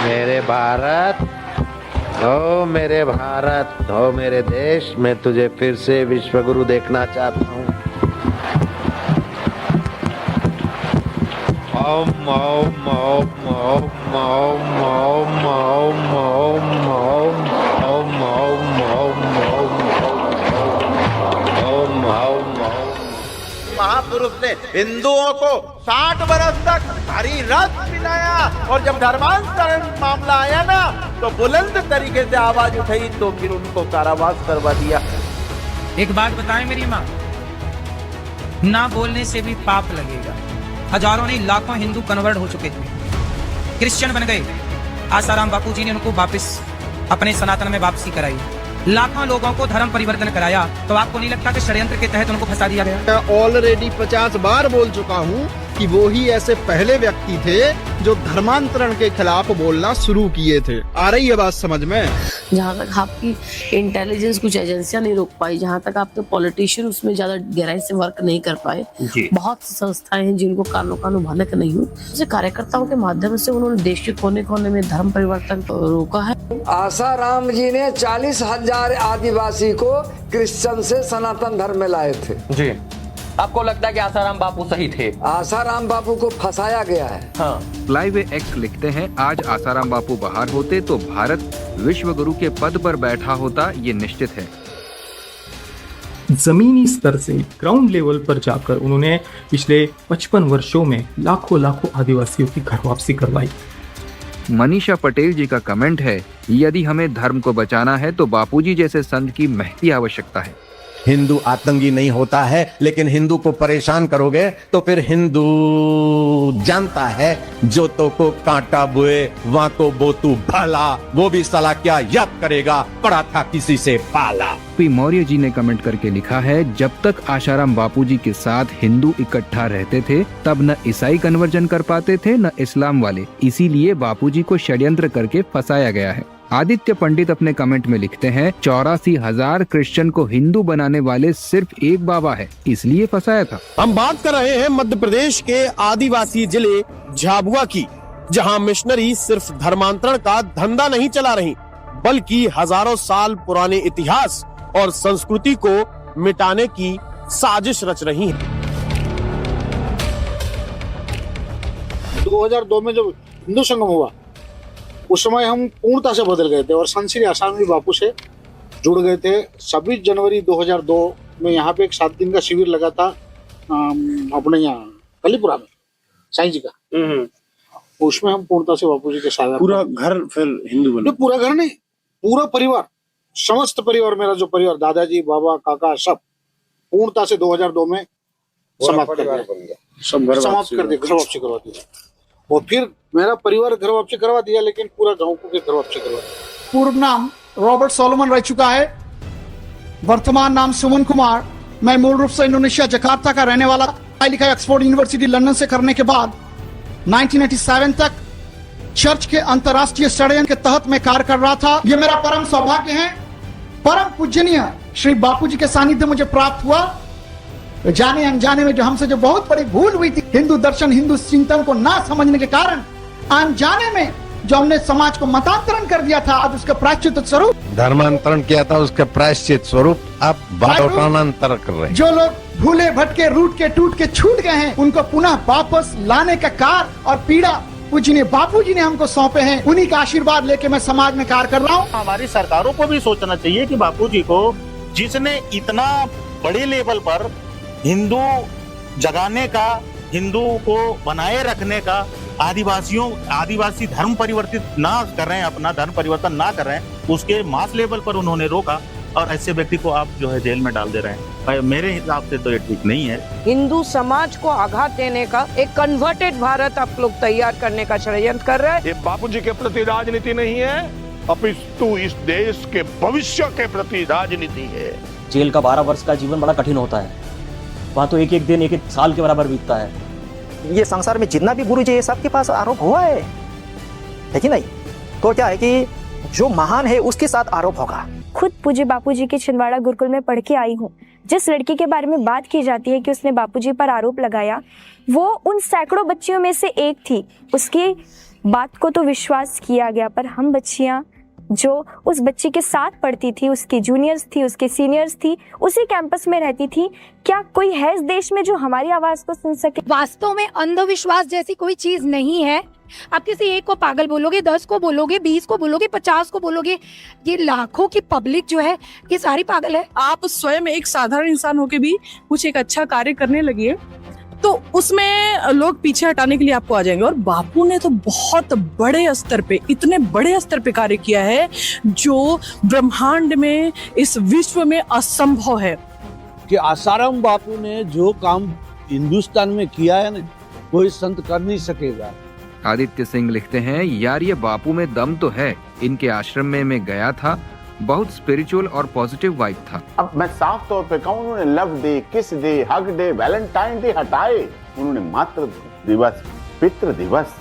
मेरे भारत, ओ मेरे भारत, ओ मेरे देश, मैं तुझे फिर से विश्व गुरु देखना चाहता हूँ। ओम ओम ओम ओम ओम ओम ओम ओम ओम ओम ओम ओम ओम ओम। महापुरुष ने हिंदुओं को 60 वर्ष तक हरी रथ पिलाया और जब धर्मांतरण मामला आया ना तो बुलंद तरीके से आवाज उठाई तो फिर उनको कारावास करवा दिया। एक बात बताएं मेरी माँ, ना बोलने से भी पाप लगेगा। हजारों नहीं लाखों हिंदू कन्वर्ट हो चुके थे, क्रिश्चियन बन गए। आसाराम बापू जी ने उनको वापस अपने सनातन में वापसी कराई, लाखों लोगों को धर्म परिवर्तन कराया। तो आपको नहीं लगता कि षड्यंत्र के तहत उनको फंसा दिया गया? ऑलरेडी 50 बार बोल चुका हूँ कि वो ही ऐसे पहले व्यक्ति थे जो धर्मांतरण के खिलाफ बोलना शुरू किए थे। आ रही है बात समझ में? जहाँ तक आपकी इंटेलिजेंस कुछ एजेंसियां नहीं रोक पाई, जहाँ तक आपके पॉलिटिशियन उसमें ज्यादा गहराई से वर्क नहीं कर पाए, बहुत सी संस्थाएं हैं जिनको कानों भनक नहीं हुई। जैसे कार्यकर्ताओं के माध्यम से उन्होंने देश के कोने कोने में धर्म परिवर्तन रोका है। आसाराम जी ने 40,000 आदिवासी को क्रिश्चियन से सनातन धर्म में लाए थे। जी, आपको लगता है कि आसाराम बापू सही थे? आसाराम बापू को फंसाया गया है। हाँ। लाइव एक्स लिखते हैं, आज आसाराम बापू बाहर होते तो भारत विश्व गुरु के पद पर बैठा होता, ये निश्चित है। जमीनी स्तर से ग्राउंड लेवल पर जाकर उन्होंने पिछले 55 वर्षों में लाखों आदिवासियों की घर वापसी करवाई। मनीषा पटेल जी का कमेंट है, यदि हमें धर्म को बचाना है तो बापूजी जैसे संत की महती आवश्यकता है। हिंदू आतंकी नहीं होता है, लेकिन हिंदू को परेशान करोगे तो फिर हिंदू जानता है जो तो को कांटा बुए वहां को बोतू भला, वो भी साला क्या याद करेगा, पड़ा था किसी से पाला। पी मौर्य जी ने कमेंट करके लिखा है, जब तक आसाराम बापूजी के साथ हिंदू इकट्ठा रहते थे तब न ईसाई कन्वर्जन कर पाते थे न इस्लाम वाले, इसीलिए बापूजी को षड्यंत्र करके फंसाया गया है। आदित्य पंडित अपने कमेंट में लिखते हैं, 84,000 क्रिश्चियन को हिंदू बनाने वाले सिर्फ एक बाबा है, इसलिए फंसाया था। हम बात कर रहे हैं मध्य प्रदेश के आदिवासी जिले झाबुआ की, जहां मिशनरी सिर्फ धर्मांतरण का धंधा नहीं चला रही, बल्कि हजारों साल पुराने इतिहास और संस्कृति को मिटाने की साजिश रच रही हैं। 2002 में जब हिंदू संगम हुआ उस समय हम पूर्णता से बदल गए थे और संत श्री आसाराम बापू से जुड़ गए थे। 26 जनवरी 2002 में यहाँ पे एक 7 दिन का शिविर लगा था अपने यहाँ कलीपुरा में साईं जी का। उसमें हम पूर्णता से बापू जी के साथ पूरा घर फिर हिंदू बना? पूरा घर नहीं, पूरा परिवार, समस्त परिवार, मेरा जो परिवार, दादाजी बाबा काका सब पूर्णता से 2002 में समाप्त कर दिया, समाप्त कर दिया, घर वापसी करवा दिया। और फिर मेरा परिवार घर वापसी करवा दिया, लेकिन पूरा गांव को घर वापसी करवा दिया। पूर्व नाम रॉबर्ट सोलोमन रह चुका है, वर्तमान नाम सुमन कुमार। मैं मूल रूप से इंडोनेशिया जकार्ता का रहने वाला। पढ़ाई लिखाई ऑक्सफोर्ड यूनिवर्सिटी लंदन से करने के बाद 1987 तक चर्च के अंतर्राष्ट्रीय षड्यंत्र के तहत मैं कार्य कर रहा था। यह मेरा परम सौभाग्य है, परम पूजनीय श्री बापूजी के सानिध्य मुझे प्राप्त हुआ। जाने अनजाने में जो हमसे जो बहुत बड़ी भूल हुई थी, हिंदू दर्शन हिंदू चिंतन को ना समझने के कारण अनजाने में जो हमने समाज को मतांतरण कर दिया था, आज उसका प्रायश्चित स्वरूप, धर्मांतरण किया था, उसका प्रायश्चित स्वरूप आप बाटोटानांतर कर रहे हैं। जो लोग भूले भटके रूट के टूट के छूट गए हैं, उनको पुनः वापस लाने का कार्य और पीड़ा पूजनीय बापूजी ने हमको सौंपे हैं। उन्हीं का आशीर्वाद लेके मैं समाज में कार्य कर रहा हूँ। हमारी सरकारों को भी सोचना चाहिए कि बापूजी को, जिसने इतना बड़े लेवल पर हिंदू जगाने का, हिंदू को बनाए रखने का, आदिवासी धर्म परिवर्तित ना कर रहे हैं, अपना धर्म परिवर्तन ना कर रहे हैं, उसके मास लेवल पर उन्होंने रोका और ऐसे व्यक्ति को आप जो है जेल में डाल दे रहे हैं। मेरे हिसाब से तो ये ठीक नहीं है। हिंदू समाज को आघात देने का एक कन्वर्टेड भारत आप लोग तैयार करने का षड्यंत्र कर रहे हैं। ये बापूजी के प्रति राजनीति नहीं है, अपितु इस देश के भविष्य के प्रति राजनीति है। जेल का 12 वर्ष का जीवन बड़ा कठिन होता है, वहाँ तो एक एक दिन एक एक साल के बराबर बीतता है। ये संसार में जितना भी गुरु जी है सबके पास आरोप हुआ है कि नहीं? तो क्या है कि जो महान है उसके साथ आरोप होगा। खुद पूज्य बापूजी के छिंदवाड़ा गुरुकुल में पढ़ के आई हूँ। जिस लड़की के बारे में बात की जाती है कि उसने बापूजी पर आरोप लगाया, वो उन सैकड़ों बच्चियों में से एक थी। उसकी बात को तो विश्वास किया गया, पर हम बच्चियां जो उस बच्ची के साथ पढ़ती थी, उसकी जूनियर्स थी, उसके सीनियर्स थी, उसी कैंपस में रहती थी, क्या कोई है इस देश में जो हमारी आवाज को सुन सके? वास्तव में अंधविश्वास जैसी कोई चीज नहीं है। आप किसी एक को पागल बोलोगे, 10 को बोलोगे, 20 को बोलोगे, 50 को बोलोगे, ये लाखों की पब्लिक जो है ये सारी पागल है। आप स्वयं एक साधारण इंसान होके भी कुछ एक अच्छा कार्य करने लगी तो उसमें लोग पीछे हटाने के लिए आपको आ जाएंगे। और बापू ने तो बहुत बड़े स्तर पे, इतने बड़े स्तर पे कार्य किया है जो ब्रह्मांड में, इस विश्व में असंभव है। कि आसाराम बापू ने जो काम हिंदुस्तान में किया है ना, कोई संत कर नहीं सकेगा। आदित्य सिंह लिखते हैं, यार ये बापू में दम तो है। इनके आश्रम में मैं गया था, बहुत स्पिरिचुअल और पॉजिटिव वाइब था। अब मैं साफ तौर पे कहूँ, उन्होंने लव डे, किस day, hug day, Valentine day हटाए। उन्होंने मातृ दिवस, पितृ दिवस,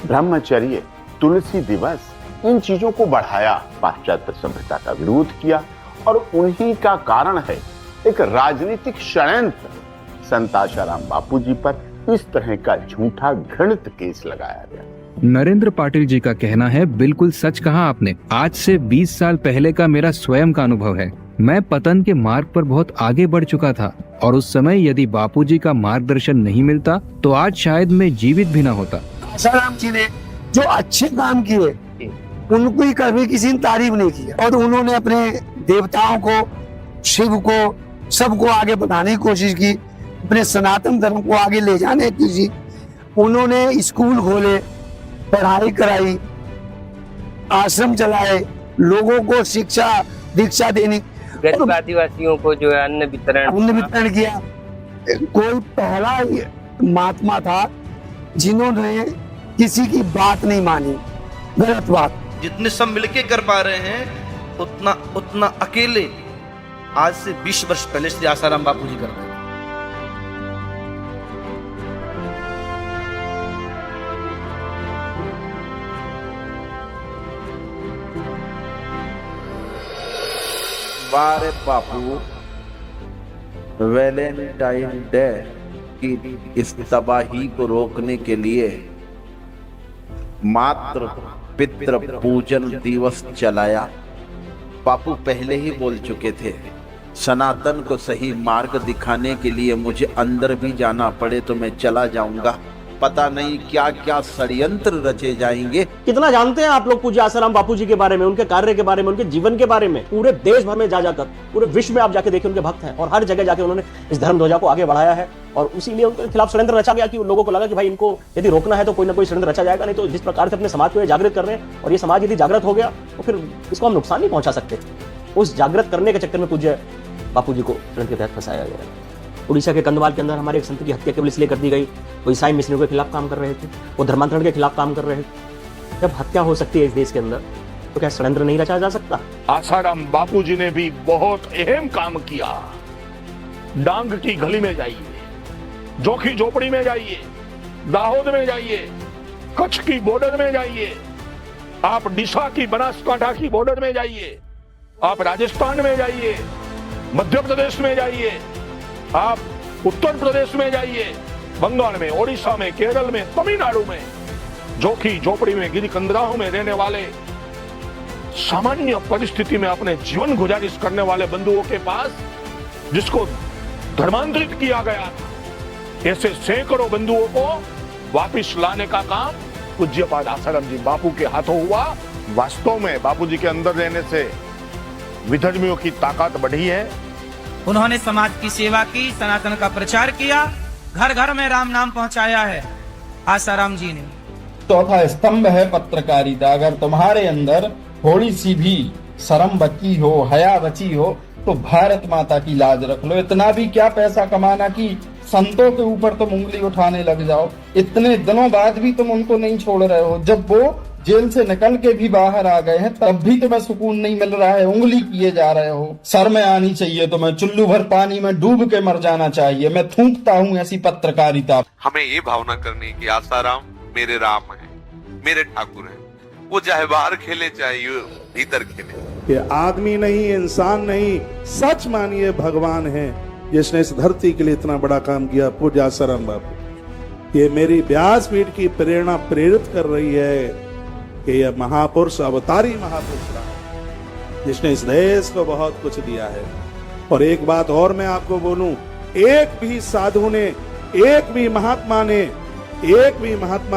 ब्रह्मचर्य, तुलसी दिवस, इन चीजों को बढ़ाया, पाश्चात्य सभ्यता का विरोध किया। और उन्हीं का कारण है एक राजनीतिक षड्यंत्र संत आसाराम बापू जी पर इस तरह का झूठा घृणित केस लगाया गया। नरेंद्र पाटिल जी का कहना है, बिल्कुल सच कहा आपने। आज से 20 साल पहले का मेरा स्वयं का अनुभव है। मैं पतन के मार्ग पर बहुत आगे बढ़ चुका था और उस समय यदि बापूजी का मार्गदर्शन नहीं मिलता तो आज शायद मैं जीवित भी न होता। आसाराम जी ने जो अच्छे काम किए उनको ही कभी किसी ने तारीफ नहीं किया, और उन्होंने अपने देवताओं को, शिव को, सबको आगे बढ़ाने की कोशिश की, अपने सनातन धर्म को आगे ले जाने की। उन्होंने स्कूल खोले, पढ़ाई कराई, आश्रम चलाए, लोगों को शिक्षा दीक्षा देनी, गरीब आदिवासियों को जो है अन्न वितरण किया। कोई पहला महात्मा था जिन्होंने किसी की बात नहीं मानी, गलत बात। जितने सब मिलके कर पा रहे हैं उतना अकेले आज से 20 वर्ष पहले श्री आसाराम बापू जी कर रहे हैं। बारे बापू, वैलेंटाइन डे की इस तबाही को रोकने के लिए मातृ पितृ पूजन दिवस चलाया। बापू पहले ही बोल चुके थे, सनातन को सही मार्ग दिखाने के लिए मुझे अंदर भी जाना पड़े तो मैं चला जाऊंगा। पता नहीं क्या क्या षड्यंत्र रचे जाएंगे। कितना जानते हैं आप लोग पूज्य आसाराम बापू जी के बारे में, उनके कार्य के बारे में, उनके जीवन के बारे में? पूरे देश भर में जा जाकर, पूरे विश्व में आप जाके देखिए, उनके भक्त हैं और हर जगह जाके उन्होंने इस धर्म ध्वजा को आगे बढ़ाया है। और इसीलिए उनके खिलाफ षड्यंत्र रचा गया कि लोगों को लगा कि भाई इनको यदि रोकना है तो कोई ना कोई षड्यंत्र रचा जाएगा। नहीं तो जिस प्रकार से अपने समाज को जागृत कर रहे हैं, और ये समाज यदि जागृत हो गया तो फिर इसको हम नुकसान नहीं पहुंचा सकते। उस जागृत करने के चक्कर में पूज्य बापू जी को षड्यंत्र के तहत फंसाया गया। उड़ीसा के कंधमाल के अंदर हमारे एक संत की हत्या केवल इसलिए कर दी गई, वो ईसाई मिशनरियों के खिलाफ काम कर रहे थे, वो धर्मांतरण के खिलाफ काम कर रहे थे। जब हत्या हो सकती है इस देश के अंदर तो क्या षड्यंत्र नहीं रचा जा सकता? आसाराम बापू जी ने भी बहुत अहम काम किया। डांग की गली में जाइए, जोखी झोपड़ी में जाइए, दाहोद में जाइए, कच्छ की बॉर्डर में जाइए, आप डिशा की बनासकांठा की बॉर्डर में जाइए, आप राजस्थान में जाइए, मध्य प्रदेश में जाइए, आप उत्तर प्रदेश में जाइए, बंगाल में, ओडिशा में, केरल में, तमिलनाडु में, जोखी झोपड़ी में, गिरी कंदराहों में रहने वाले, सामान्य परिस्थिति में अपने जीवन गुजारिश करने वाले बंधुओं के पास, जिसको धर्मांतरित किया गया था, ऐसे सैकड़ों बंधुओं को वापिस लाने का काम पूज्यपाद आसाराम जी बापू के हाथों हुआ। वास्तव में बापू जी के अंदर रहने से विधर्मियों की ताकत बढ़ी है। उन्होंने समाज की सेवा की, सनातन का प्रचार किया, घर घर में राम नाम पहुंचाया है आसाराम जी ने। चौथा स्तंभ है पत्रकारिता। अगर तुम्हारे अंदर थोड़ी सी भी शर्म बची हो, हया बची हो, तो भारत माता की लाज रख लो। इतना भी क्या पैसा कमाना कि संतों के ऊपर तुम उंगली उठाने लग जाओ। इतने दिनों बाद भी तुम उनको नहीं छोड़ रहे हो। जब वो जेल से निकल के भी बाहर आ गए हैं तब भी तुम्हें सुकून नहीं मिल रहा है, उंगली किए जा रहे हो। शर्म आनी चाहिए तुम्हें, चुल्लू भर पानी में डूब के मर जाना चाहिए। मैं थूकता हूँ ऐसी पत्रकारिता। हमें ये भावना करनी कि आसाराम मेरे राम है, मेरे ठाकुर है। वो चाहे बाहर खेले चाहे भीतर खेले। ये आदमी नहीं, इंसान नहीं, सच मानिए भगवान है जिसने इस धरती के लिए इतना बड़ा काम किया। पूज्य आसाराम बापू ये मेरी व्यासपीठ की प्रेरणा प्रेरित कर रही है कि यह महापुरुष अवतारी महापुरुष रहा है, जिसने इस देश को बहुत कुछ दिया है। और एक बात और मैं आपको बोलूं, एक भी साधु ने, एक भी महात्मा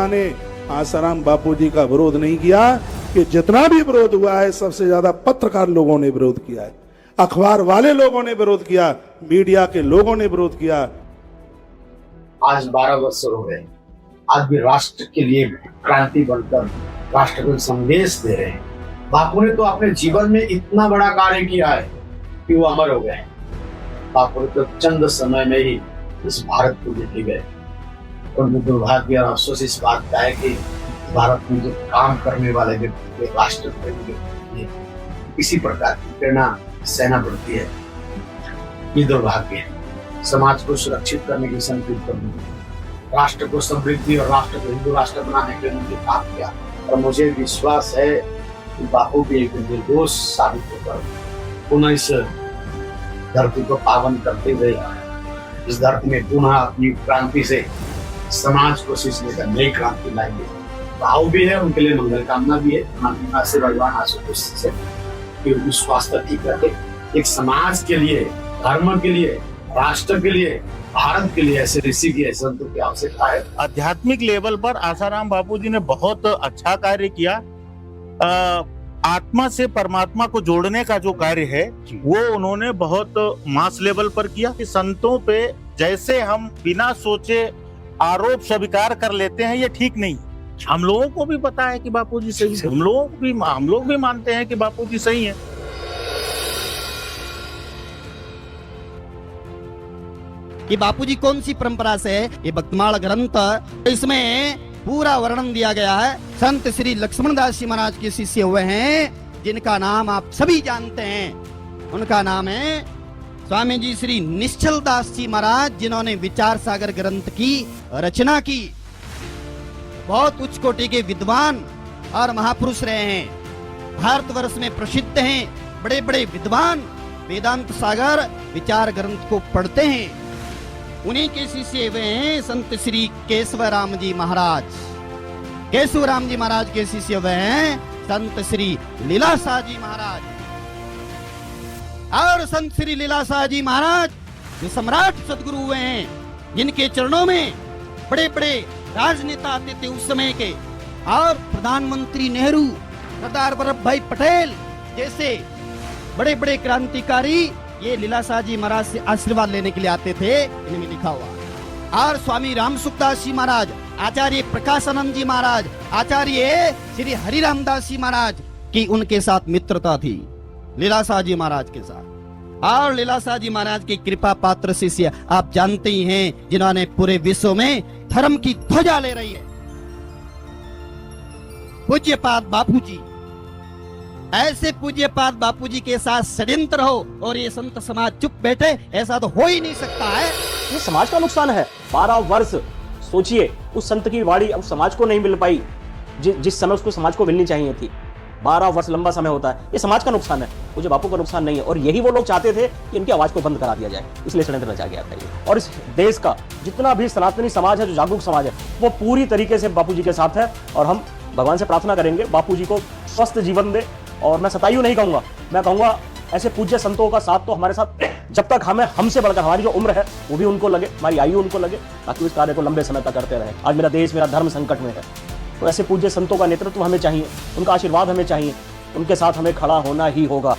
ने आसाराम बापूजी का विरोध नहीं किया। कि जितना भी विरोध हुआ है सबसे ज्यादा पत्रकार लोगों ने विरोध किया है, अखबार वाले लोगों ने विरोध किया, मीडिया के लोगों ने विरोध किया। आज 12 वर्ष हो गए, आज भी राष्ट्र के लिए क्रांति बनकर राष्ट्र को संदेश दे रहे हैं। बापू ने तो अपने जीवन में इतना बड़ा कार्य किया है कि वो अमर हो गए। बापू ने तो चंद समय में ही इस भारत को जीत गए। उनमें दुर्भाग्य और अफसोस इस बात का है कि भारत में जो काम करने वाले व्यक्ति राष्ट्र के किसी प्रकार की प्रेरणा सेना बढ़ती है, ये दुर्भाग्य है। समाज को सुरक्षित करने की संकल्प करने, राष्ट्र को समृद्धि और राष्ट्र को हिंदू राष्ट्र बनाने के लिए उन्होंने काम किया। और मुझे विश्वास है कि बापू भी एक निर्दोष साबित होकर पुनः इस धरती को पावन करते हुए इस धरती में पुनः अपनी क्रांति से समाज को शीश लेकर नई क्रांति लाएंगे। भाव भी है, उनके लिए मंगल कामना भी है। से भगवान आशुतोष से कि उनकी स्वास्थ्य ठीक रखे, एक समाज के लिए, धर्म के लिए, राष्ट्र के लिए, भारत के लिए ऐसे ऋषि की, ऐसे संतों की आवश्यकता है। आध्यात्मिक लेवल पर आसाराम बापूजी ने बहुत अच्छा कार्य किया। आत्मा से परमात्मा को जोड़ने का जो कार्य है वो उन्होंने बहुत मास लेवल पर किया। कि संतों पे जैसे हम बिना सोचे आरोप स्वीकार कर लेते हैं, ये ठीक नहीं। हम लोगों को भी पता है कि बापूजी सही है, हम लोग भी मानते हैं कि बापूजी सही है। कि बापूजी कौन सी परंपरा से है, ये भक्तमाल ग्रंथ, इसमें पूरा वर्णन दिया गया है। संत श्री लक्ष्मण दास जी महाराज के शिष्य हुए हैं, जिनका नाम आप सभी जानते हैं। उनका नाम है स्वामी जी श्री निश्चल दास जी महाराज, जिन्होंने विचार सागर ग्रंथ की रचना की। बहुत उच्च कोटि के विद्वान और महापुरुष रहे हैं, भारतवर्ष में प्रसिद्ध हैं। बड़े बड़े विद्वान वेदांत सागर विचार ग्रंथ को पढ़ते हैं। उन्हीं के शिष्य हुए हैं संत श्री केशवराम जी महाराज। केशवराम जी महाराज के शिष्य हुए हैं संत श्री लीलाशाह जी महाराज। और संत श्री लीलाशाह जी महाराज जो सम्राट सदगुरु हुए हैं, जिनके चरणों में बड़े बड़े राजनेता आते थे उस समय के, और प्रधानमंत्री नेहरू, सरदार वल्लभ भाई पटेल जैसे बड़े बड़े क्रांतिकारी ये लीलाशाह जी महाराज से आशीर्वाद लेने के लिए आते थे, इनमें लिखा हुआ। और स्वामी रामसुखदास जी महाराज, आचार्य प्रकाशानंद जी महाराज, आचार्य श्री हरिरामदास जी महाराज की उनके साथ मित्रता थी लीलाशाह जी महाराज के साथ। और लीलाशाह जी महाराज की कृपा पात्र शिष्य आप जानते ही हैं, जिन्होंने पूरे विश्व में धर्म की ध्वजा ले रही है, पूज्यपाद बापूजी। ऐसे पूज्यपाद बापूजी के साथ षड्यंत्र हो और ये संत समाज चुप बैठे, ऐसा तो हो ही नहीं सकता है। ये समाज का नुकसान है। 12 वर्ष सोचिए, उस संत की वाणी अब समाज को नहीं मिल पाई जिस समय उसको समाज को मिलनी चाहिए थी। 12 वर्ष लंबा समय होता है, ये समाज का नुकसान है, मुझे बापू का नुकसान नहीं है। और यही वो लोग चाहते थे कि इनकी आवाज को बंद करा दिया जाए, इसलिए षड्यंत्र रचा गया था ये। और इस देश का जितना भी सनातनी समाज है, जो जागरूक समाज है, वो पूरी तरीके से बापू जी के साथ है। और हम भगवान से प्रार्थना करेंगे बापू जी को स्वस्थ जीवन दे। और मैं सतायु नहीं कहूंगा, मैं कहूंगा ऐसे पूज्य संतों का साथ तो हमारे साथ जब तक हमसे बढ़कर हमारी जो उम्र है वो भी उनको लगे, हमारी आयु उनको लगे, ताकि इस कार्य को लंबे समय तक करते रहे। आज मेरा देश, मेरा धर्म संकट में है, तो ऐसे पूज्य संतों का नेतृत्व हमें चाहिए, उनका आशीर्वाद हमें चाहिए, उनके साथ हमें खड़ा होना ही होगा।